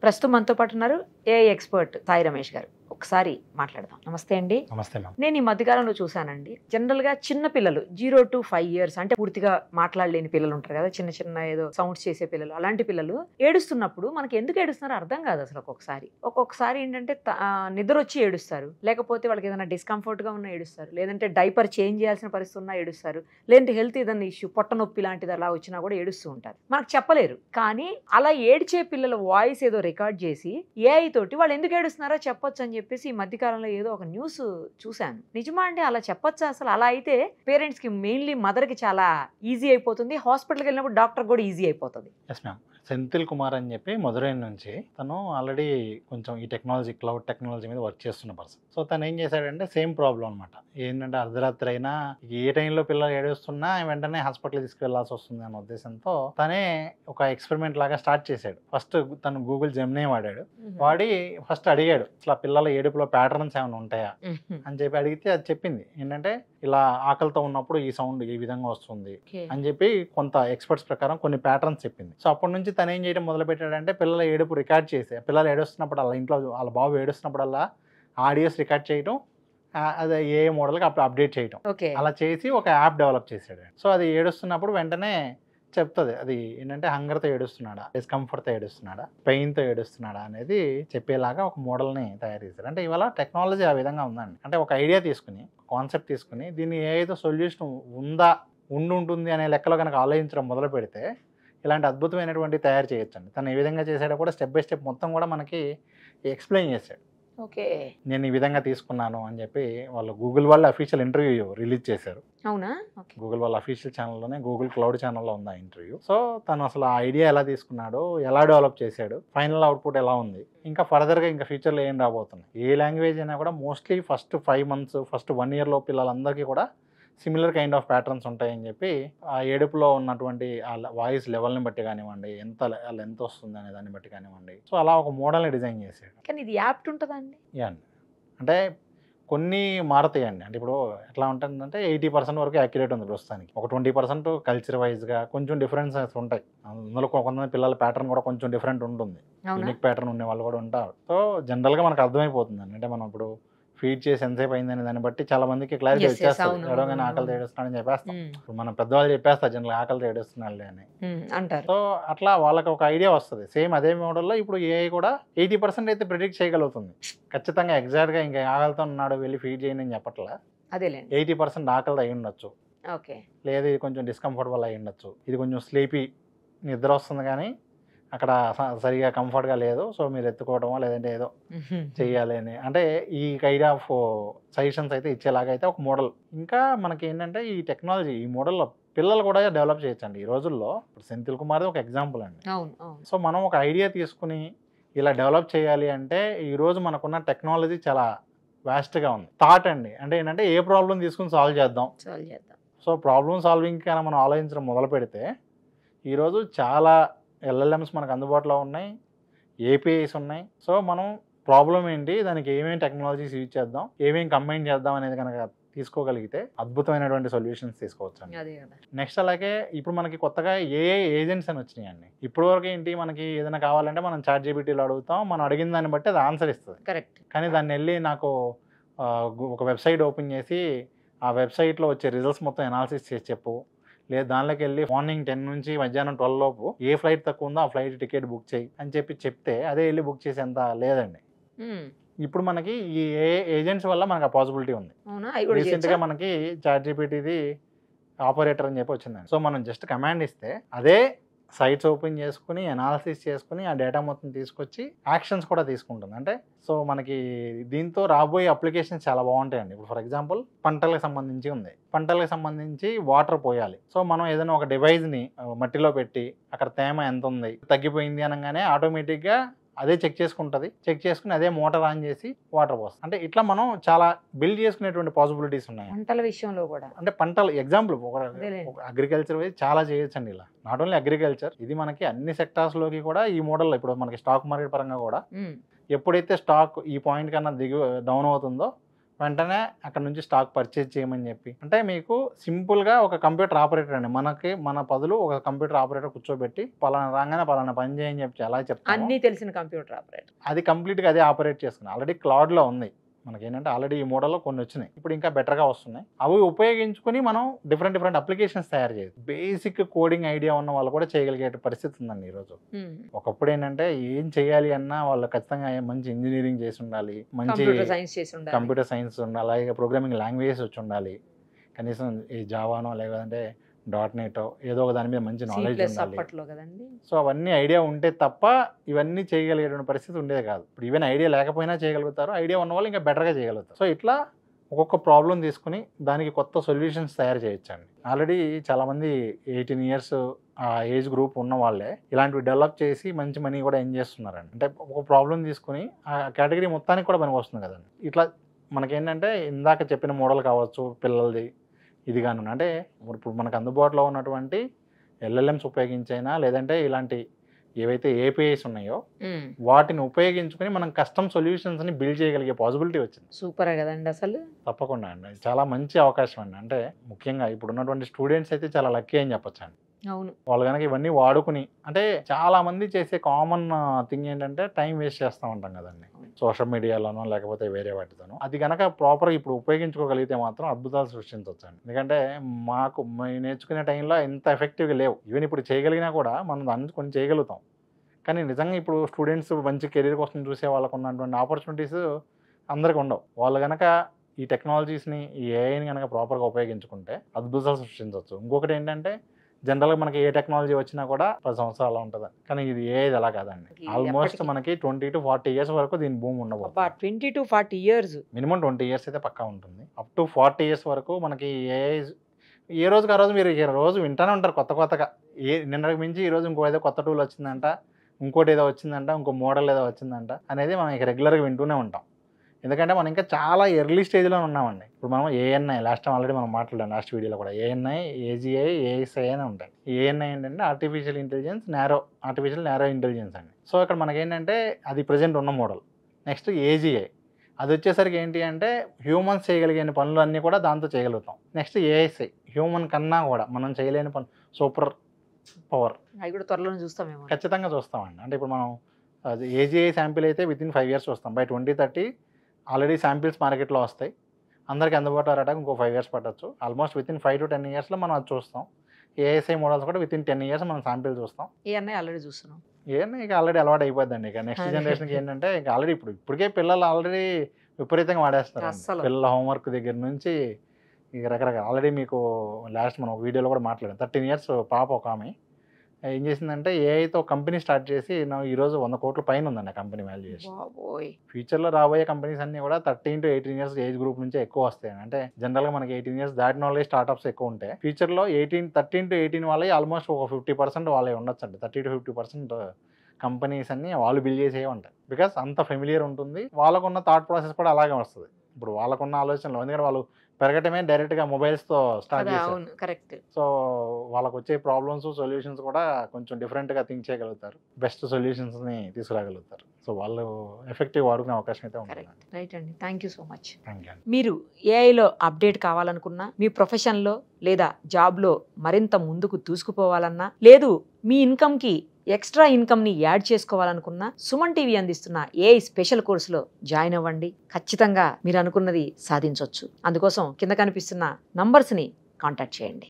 ప్రస్తుతం మనతో పాటు ఉన్నారు ఏఐ ఎక్స్పర్ట్ సాయి రమేష్ గారు. ఒకసారి మాట్లాడదాం. నమస్తే అండి. నమస్తే మ్యామ్. నేను ఈ మధ్యకాలంలో చూసానండి, జనరల్ గా చిన్న పిల్లలు 0 to 5 years అంటే పూర్తిగా మాట్లాడలేని పిల్లలు ఉంటారు కదా, చిన్న చిన్న ఏదో సౌండ్స్ చేసే పిల్లలు, అలాంటి పిల్లలు ఏడుస్తున్నప్పుడు మనకి ఎందుకు ఏడుస్తున్నారో అర్థం కాదు అసలు. ఒక్కొక్కసారి ఏంటంటే నిద్ర వచ్చి ఏడుస్తారు, లేకపోతే వాళ్ళకి ఏదైనా డిస్కంఫర్ట్ గా ఉన్నా ఏడుస్తారు, లేదంటే డైపర్ చేంజ్ చేయాల్సిన పరిస్థితి ఉన్నా ఏడుస్తారు, లేదంటే హెల్త్ ఏదైనా ఇష్యూ పొట్ట నొప్పి లాంటిది అలా వచ్చినా కూడా ఏడుస్తూ ఉంటారు. మనకు చెప్పలేరు, కానీ అలా ఏడ్చే పిల్లల వాయిస్ ఏదో రికార్డ్ చేసి ఏఐ తోటి వాళ్ళు ఎందుకు ఏడుస్తున్నారో చెప్పొచ్చు అని చెప్పేసి ఈ మధ్యకాలంలో ఏదో ఒక న్యూస్ చూశాను. నిజమా అంటే అలా చెప్పొచ్చా అసలు? అలా అయితే పేరెంట్స్ కి, మెయిన్లీ మదర్ కి చాలా ఈజీ అయిపోతుంది, హాస్పిటల్కి వెళ్ళినప్పుడు డాక్టర్ కూడా ఈజీ అయిపోతుంది. Yes ma'am. సెంథిల్ కుమార్ అని చెప్పి మధురై నుంచి, తను ఆల్రెడీ కొంచెం ఈ టెక్నాలజీ, క్లౌడ్ టెక్నాలజీ మీద వర్క్ చేస్తున్న పర్సన్. సో తను ఏం చేశాడంటే సేమ్ ప్రాబ్లం అనమాట. ఏంటంటే అర్ధరాత్రి అయినా ఏ టైంలో పిల్లలు ఏడుస్తున్నా వెంటనే హాస్పిటల్ తీసుకువెళ్లాల్సి వస్తుంది అన్న ఉద్దేశంతో తనే ఒక ఎక్స్పెరిమెంట్ లాగా స్టార్ట్ చేశాడు. ఫస్ట్ తను గూగుల్ జెమినీ వాడాడు. వాడి ఫస్ట్ అడిగాడు అసలు పిల్లల ఏడుపులో ప్యాటర్న్స్ ఏమైనా ఉంటాయా అని చెప్పి అడిగితే అది చెప్పింది ఏంటంటే ఇలా ఆకలితో ఉన్నప్పుడు ఈ సౌండ్ ఈ విధంగా వస్తుంది అని చెప్పి కొంత ఎక్స్పర్ట్స్ ప్రకారం కొన్ని ప్యాటర్న్స్ చెప్పింది. సో అప్పటి నుంచి తను ఏం చేయడం మొదలు పెట్టాడంటే పిల్లల ఏడుపు రికార్డ్ చేసి, పిల్లలు ఏడుస్తున్నప్పుడు అలా ఇంట్లో వాళ్ళ బాబు ఏడుస్తున్నప్పుడల్లా ఆడియోస్ రికార్డ్ చేయడం, అది ఏ మోడల్కి అప్పుడు అప్డేట్ చేయడం, అలా చేసి ఒక యాప్ డెవలప్ చేశాడు. సో అది ఏడుస్తున్నప్పుడు వెంటనే చెప్తుంది అది ఏంటంటే హంగర్తో ఏడుస్తున్నాడా, డిస్కంఫర్ట్తో ఏడుస్తున్నాడా, పెయిన్తో ఏడుస్తున్నాడా అనేది చెప్పేలాగా ఒక మోడల్ని తయారు చేశారు. అంటే ఇవాళ టెక్నాలజీ ఆ విధంగా ఉందండి. అంటే ఒక ఐడియా తీసుకుని, కాన్సెప్ట్ తీసుకుని దీన్ని ఏదో సొల్యూషన్ ఉంటుంది అనే లెక్కలో కనుక ఆలోచించడం మొదలు పెడితే ఇలాంటి అద్భుతమైనటువంటి తయారు చేయొచ్చండి. తను ఏ విధంగా చేశాడో కూడా స్టెప్ బై స్టెప్ మొత్తం కూడా మనకి ఎక్స్ప్లెయిన్ చేశాడు. ఓకే, నేను ఈ విధంగా తీసుకున్నాను అని చెప్పి వాళ్ళు గూగుల్ వాళ్ళ అఫీషియల్ ఇంటర్వ్యూ రిలీజ్ చేశారు. అవునా? గూగుల్ వాళ్ళ అఫీషియల్ ఛానల్లోనే, గూగుల్ క్లౌడ్ ఛానల్లో ఉంది ఆ ఇంటర్వ్యూ. సో తను అసలు ఆ ఐడియా ఎలా తీసుకున్నాడో, ఎలా డెవలప్ చేశాడు, ఫైనల్ అవుట్పుట్ ఎలా ఉంది, ఇంకా ఫర్దర్గా ఇంకా ఫ్యూచర్లో ఏం రాబోతుంది. ఏ లాంగ్వేజ్ అయినా కూడా mostly first 5 months, first 1 year పిల్లలందరికీ కూడా సిమిలర్ కైండ్ ఆఫ్ ప్యాటర్న్స్ ఉంటాయని చెప్పి ఆ ఏడుపులో ఉన్నటువంటి ఆ వాయిస్ లెవెల్ని బట్టి కానివ్వండి, ఎంత వస్తుంది అనే దాన్ని బట్టి కానివ్వండి, సో అలా ఒక మోడల్ని డిజైన్ చేశాడు. కానీ ఇది యాప్ట్ ఉంటుందండి? అంటే కొన్ని మారుతాయండి. అంటే ఇప్పుడు ఎట్లా ఉంటుందంటే 80% వరకు యాక్యురేట్ ఉంది ప్రస్తుతానికి. ఒక 20% కల్చర్ వైజ్గా కొంచెం డిఫరెన్సెస్ ఉంటాయి. అందులో కొంతమంది పిల్లల ప్యాటర్న్ కూడా కొంచెం డిఫరెంట్ ఉంటుంది, యూనిక్ ప్యాటర్న్ ఉండే వాళ్ళు కూడా ఉంటారు. సో జనరల్గా మనకు అర్థమైపోతుందండి. అంటే మనం ఇప్పుడు ఫీడ్ చేసి ఎంతసేపు అయిందని దాన్ని బట్టి చాలా మందికి క్లారిటీ వచ్చేస్తుంది. ఎవరోగానే ఆకలితో ఏడుస్తున్నాడని చెప్పేస్తాం. ఇప్పుడు మన పెద్దవాళ్ళు చెప్పేస్తారు జనరల్ ఆకలితో ఏడుస్తున్నాడు అని అంటారు. సో అట్లా వాళ్ళకి ఒక ఐడియా వస్తుంది. సేమ్ అదే మోడల్లో ఇప్పుడు ఏఐ కూడా 80% అయితే ప్రిడిక్ట్ చేయగలుగుతుంది. ఖచ్చితంగా ఎగ్జాక్ట్గా ఇంకా ఆకలితో ఉన్నాడు వెళ్ళి ఫీడ్ చేయండి అని చెప్పట్లా. 80% ఆకలితో అయి ఉండొచ్చు, లేదు ఇది కొంచెం డిస్కంఫర్ట్ వల్ల అయి ఉండొచ్చు, ఇది కొంచెం స్లీపీ నిద్ర వస్తుంది కానీ అక్కడ సరిగా కంఫర్ట్గా లేదు, సో మీరు ఎత్తుకోవడమో లేదంటే ఏదో చెయ్యాలి అని, అంటే ఈ కైండ్ ఆఫ్ సజెషన్స్ అయితే ఇచ్చేలాగా అయితే ఒక మోడల్. ఇంకా మనకి ఏంటంటే ఈ టెక్నాలజీ, ఈ మోడల్లో పిల్లలు కూడా డెవలప్ చేయొచ్చండి ఈ రోజుల్లో. ఇప్పుడు సెంథిల్ కుమార్ ఒక ఎగ్జాంపుల్ అండి. సో మనం ఒక ఐడియా తీసుకుని ఇలా డెవలప్ చేయాలి అంటే ఈరోజు మనకున్న టెక్నాలజీ చాలా వాస్ట్గా ఉంది. థాట్ అండి, అంటే ఏంటంటే ఏ ప్రాబ్లం తీసుకుని సాల్వ్ చేద్దాం. సో ప్రాబ్లమ్ సాల్వింగ్ కన్నా మనం ఆలోచించడం మొదలు పెడితే ఈరోజు చాలా LLMs మనకు అందుబాటులో ఉన్నాయి, APIs ఉన్నాయి. సో మనం ప్రాబ్లం ఏంటి, దానికి ఏమేమి టెక్నాలజీస్ యూజ్ చేద్దాం, ఏమేమి కంబైన్ చేద్దాం అనేది కనుక తీసుకోగలిగితే అద్భుతమైనటువంటి సొల్యూషన్స్ తీసుకోవచ్చు అండి. నెక్స్ట్ అలాగే ఇప్పుడు మనకి కొత్తగా AI ఏజెంట్స్ అని వచ్చినాయండి. ఇప్పుడు వరకు ఏంటి, మనకి ఏదైనా కావాలంటే మనం ChatGPTలో అడుగుతాం, మనం అడిగిన దాన్ని బట్టి అది ఆన్సర్ ఇస్తుంది. కరెక్ట్. కానీ దాన్ని వెళ్ళి నాకు ఒక వెబ్సైట్ ఓపెన్ చేసి ఆ వెబ్సైట్లో వచ్చే రిజల్ట్స్ మొత్తం అనాలిసిస్ చేసి చెప్పు, లేదు దానిలోకి వెళ్ళి మార్నింగ్ 10 నుంచి మధ్యాహ్నం 12 లోపు ఏ ఫ్లైట్ తక్కువ ఉందో ఆ ఫ్లైట్ టికెట్ బుక్ చేయి అని చెప్తే అదే వెళ్ళి బుక్ చేసేంత లేదండి. ఇప్పుడు మనకి ఈ ఏజెంట్స్ వల్ల మనకు ఆ పాసిబిలిటీ ఉంది. రీసెంట్గా మనకి ChatGPTది ఆపరేటర్ అని చెప్పి వచ్చిందండి. సో మనం జస్ట్ కమాండ్ ఇస్తే అదే సైట్స్ ఓపెన్ చేసుకుని అనాలిసిస్ చేసుకుని ఆ డేటా మొత్తం తీసుకొచ్చి యాక్షన్స్ కూడా తీసుకుంటుంది. అంటే సో మనకి దీంతో రాబోయే అప్లికేషన్స్ చాలా బాగుంటాయండి. ఇప్పుడు ఫర్ ఎగ్జాంపుల్ పంటలకు సంబంధించి ఉంది, పంటలకు సంబంధించి వాటర్ పోయాలి. సో మనం ఏదైనా ఒక డివైస్ని మట్టిలో పెట్టి అక్కడ తేమ ఎంత ఉంది తగ్గిపోయింది అనగానే ఆటోమేటిక్గా అదే చెక్ చేసుకుంటుంది, చెక్ చేసుకుని అదే మోటార్ ఆన్ చేసి వాటర్ పోస్తుంది. అంటే ఇట్లా మనం చాలా బిల్డ్ చేసుకునేటువంటి పాసిబిలిటీస్ ఉన్నాయి పంటల విషయంలో కూడా. అంటే పంటలు ఎగ్జాంపుల్ ఒక అగ్రికల్చర్ వైజ్ చాలా చేయొచ్చండి. ఇలా నాట్ ఓన్లీ అగ్రికల్చర్, ఇది మనకి అన్ని సెక్టార్స్లోకి కూడా ఈ మోడల్. ఇప్పుడు మనకి స్టాక్ మార్కెట్ పరంగా కూడా ఎప్పుడైతే స్టాక్ ఈ పాయింట్ కన్నా డౌన్ అవుతుందో వెంటనే అక్కడ నుంచి స్టాక్ పర్చేజ్ చేయమని చెప్పి, అంటే మీకు సింపుల్గా ఒక కంప్యూటర్ ఆపరేటర్ అండి, మన పదులు ఒక కంప్యూటర్ ఆపరేటర్ కూర్చోబెట్టి పలానా రాగానే పలానా పని చేయని చెప్పి ఎలా చెప్తాను, అన్నీ తెలిసిన కంప్యూటర్ ఆపరేటర్ అది కంప్లీట్గా అదే ఆపరేట్ చేసుకున్నాను. ఆల్రెడీ క్లౌడ్లో ఉంది మనకి, ఏంటంటే ఆల్రెడీ ఈ మోడల్లో కొన్ని వచ్చినాయి, ఇప్పుడు ఇంకా బెటర్గా వస్తున్నాయి. అవి ఉపయోగించుకుని మనం డిఫరెంట్ అప్లికేషన్స్ తయారు చేయొచ్చు. బేసిక్ కోడింగ్ ఐడియా ఉన్న వాళ్ళు కూడా చేయగలిగే పరిస్థితి ఉందండి ఈరోజు. ఒకప్పుడు ఏంటంటే ఏం చేయాలి అన్నా వాళ్ళు ఖచ్చితంగా మంచి ఇంజనీరింగ్ చేసి ఉండాలి, మంచి కంప్యూటర్ సైన్స్ ఉండాలి, అలాగే ప్రోగ్రామింగ్ లాంగ్వేజెస్ వచ్చి ఉండాలి, కనీసం ఈ జావానో లేదంటే .NET ఏదో ఒక దాని మీద మంచి నాలెడ్జ్ ఉండాలి. సో అవన్నీ ఐడియా ఉంటే తప్ప ఇవన్నీ చేయగలిగే పరిస్థితి ఉండేది కాదు. ఇప్పుడు ఈవెన్ ఐడియా లేకపోయినా చేయగలుగుతారు, ఐడియా ఉన్న వాళ్ళు ఇంకా బెటర్గా చేయగలుగుతారు. సో ఇట్లా ఒక్కొక్క ప్రాబ్లం తీసుకుని దానికి కొత్త సొల్యూషన్స్ తయారు చేయొచ్చండి. ఆల్రెడీ చాలామంది 18 years ఆ ఏజ్ గ్రూప్ ఉన్న వాళ్ళే ఇలాంటివి డెవలప్ చేసి మంచి మనీ కూడా ఎర్న్ చేస్తున్నారండి. అంటే ఒక ప్రాబ్లం తీసుకుని ఆ కేటగిరీ మొత్తానికి కూడా పనికి వస్తుంది కదండి. ఇట్లా మనకేంటంటే ఇందాక చెప్పిన మోడల్ కావచ్చు, పిల్లలది ఇది కానీ, అంటే ఇప్పుడు మనకు అందుబాటులో ఉన్నటువంటి LLMs ఉపయోగించైనా లేదంటే ఇలాంటి ఏవైతే APIs ఉన్నాయో వాటిని ఉపయోగించుకుని మనం కస్టమ్ సొల్యూషన్స్ని బిల్డ్ చేయగలిగే పాసిబిలిటీ వచ్చింది. సూపర్ కదండి అసలు. తప్పకుండా అండి, చాలా మంచి అవకాశం అండి. అంటే ముఖ్యంగా ఇప్పుడు ఉన్నటువంటి స్టూడెంట్స్ అయితే చాలా లక్కీ అని చెప్పొచ్చు అండి. అవును, వాళ్ళు కనుక ఇవన్నీ వాడుకుని, అంటే చాలా మంది చేసే కామన్ థింగ్ ఏంటంటే టైం వేస్ట్ చేస్తూ ఉంటాం కదండి సోషల్ మీడియాలోనో లేకపోతే వేరే వాటితోనో. అది కనుక ప్రాపర్గా ఇప్పుడు ఉపయోగించుకోగలిగితే మాత్రం అద్భుతాలు సృష్టించవచ్చండి. ఎందుకంటే మేము నేర్చుకునే టైంలో ఎంత ఎఫెక్టివ్గా లేవు. ఈవెన్ ఇప్పుడు చేయగలిగినా కూడా మనం దాన్ని కొన్ని చేయగలుగుతాం. కానీ నిజంగా ఇప్పుడు స్టూడెంట్స్ మంచి కెరీర్ కోసం చూసే వాళ్ళకు ఉన్నటువంటి ఆపర్చునిటీస్ అందరికీ ఉండవు. వాళ్ళు కనుక ఈ టెక్నాలజీస్ని, ఈ ఏఐని కనుక ప్రాపర్గా ఉపయోగించుకుంటే అద్భుతాలు సృష్టించవచ్చు. ఇంకొకటి ఏంటంటే జనరల్గా మనకి ఏ టెక్నాలజీ వచ్చినా కూడా 10 సంవత్సరాలు ఉంటుంది, కానీ ఇది ఏది అలా కాదండి. ఆల్మోస్ట్ మనకి 20 to 40 years వరకు దీని భూమి ఉండబోతుంది. 20 to 40 years, మినిమం 20 years అయితే పక్కా ఉంటుంది. అప్ టు 40 years వరకు మనకి ఏఐ ఏ రోజుకి ఆ రోజు మీరు రోజు వింటూనే ఉంటారు కొత్తగా. నిన్నటికి మించి ఈరోజు ఇంకో ఏదో కొత్త టూల్ వచ్చిందంట, ఇంకోటి ఏదో వచ్చిందంట, ఇంకో మోడల్ ఏదో వచ్చిందంట అనేది మనం ఇక రెగ్యులర్గా వింటూనే ఉంటాం. ఎందుకంటే మనం ఇంకా చాలా ఎర్లీ స్టేజ్లో ఉన్నామండి. ఇప్పుడు మనం ANI లాస్ట్ టైం ఆల్రెడీ మనం మాట్లాడాం, లాస్ట్ వీడియోలో కూడా ANI, AGI, ASI అని ఉంటాయి. ANI ఏంటంటే ఆర్టిఫిషియల్ నేరో ఇంటెలిజెన్స్ అండి. సో ఇక్కడ మనకేంటంటే అది ప్రజెంట్ ఉన్న మోడల్. నెక్స్ట్ AGI, అది వచ్చేసరికి ఏంటి అంటే హ్యూమన్స్ చేయగలిగిన పనులు అన్నీ కూడా దాంతో చేయగలుగుతాం. నెక్స్ట్ ASI, హ్యూమన్ కన్నా కూడా మనం చేయలేని పనులు, సూపర్ పవర్, అవి కూడా త్వరలో చూస్తామేమో. ఖచ్చితంగా చూస్తామండి. అంటే ఇప్పుడు మనం అది AGI శాంపిల్ అయితే వితిన్ 5 years చూస్తాం. బై 2030 ఆల్రెడీ శాంపిల్స్ మార్కెట్లో వస్తాయి, అందరికీ అందుబాటులో రావడానికి ఇంకో 5 years పట్టచ్చు. ఆల్మోస్ట్ వితిన్ 5 to 10 yearsలో మనం అది చూస్తాం. ASI మోడల్స్ కూడా వితిన్ 10 years మనం శాంపిల్ చూస్తాం. ANI ఆల్రెడీ చూస్తున్నాం. ANI ఇక ఆల్రెడీ అలవాటు అయిపోద్దండి. ఇక నెక్స్ట్ జనరేషన్కి ఏంటంటే ఇక ఆల్రెడీ ఇప్పటికే పిల్లలు ఆల్రెడీ విపరీతంగా వాడేస్తారు. పిల్లల హోంవర్క్ దగ్గర నుంచి ఇక రకరకాల. ఆల్రెడీ మీకు లాస్ట్ మనం ఒక వీడియోలో కూడా మాట్లాడాం. 13 years పాప ఒక ఆమె ఏం చేసిందంటే ఏఐతో కంపెనీ స్టార్ట్ చేసి ఈరోజు 100 crore పైన ఉందండి ఆ కంపెనీ వాల్యుయేషన్. ఫ్యూచర్లో రాబోయే కంపెనీస్ అన్నీ కూడా 13 to 18 years ఏజ్ గ్రూప్ నుంచే ఎక్కువ వస్తాయి. అంటే జనరల్గా మనకి 18 years దాటిన వాళ్ళే స్టార్ట్అప్స్ ఎక్కువ ఉంటాయి. ఫ్యూచర్లో 13 to 18 వాళ్ళే ఆల్మోస్ట్ ఒక 50% వాళ్ళే ఉండొచ్చు అండి. 30 to 50% కంపెనీస్ అన్నీ వాళ్ళు బిల్డ్ చేసే ఉంటాయి. బికాస్ అంత ఫెమిలియర్ ఉంటుంది, వాళ్ళకున్న థాట్ ప్రాసెస్ కూడా అలాగే వస్తుంది. ఇప్పుడు వాళ్ళకున్న ఆలోచనలు, ఎందుకంటే వాళ్ళు పెరగటమే డైరెక్ట్గా మొబైల్స్తో స్టార్ట్ చేస్తారు. సో వాళ్ళకు వచ్చే ప్రాబ్లమ్స్, సొల్యూషన్స్ కూడా కొంచెం డిఫరెంట్గా థింక్ చేయగలుగుతారు, బెస్ట్ సొల్యూషన్స్ని తీసుకురాగలుగుతారు. సో వాళ్ళు ఎఫెక్టివ్ వాడుకునే అవకాశం అయితే ఉంటుంది. రైట్ అండి, thank you so much. Thank you. మీరు ఏఐలో అప్డేట్ కావాలనుకున్నా, మీ ప్రొఫెషన్లో లేదా జాబ్లో మరింత ముందుకు దూసుకుపోవాలన్నా, లేదు మీ ఇన్కమ్కి ఎక్స్ట్రా ఇన్కమ్ని యాడ్ చేసుకోవాలనుకున్నా, సుమన్ టీవీ అందిస్తున్న ఏఐ స్పెషల్ కోర్సులో జాయిన్ అవ్వండి. ఖచ్చితంగా మీరు అనుకున్నది సాధించవచ్చు. అందుకోసం కింద కనిపిస్తున్న నంబర్స్ని కాంటాక్ట్ చేయండి.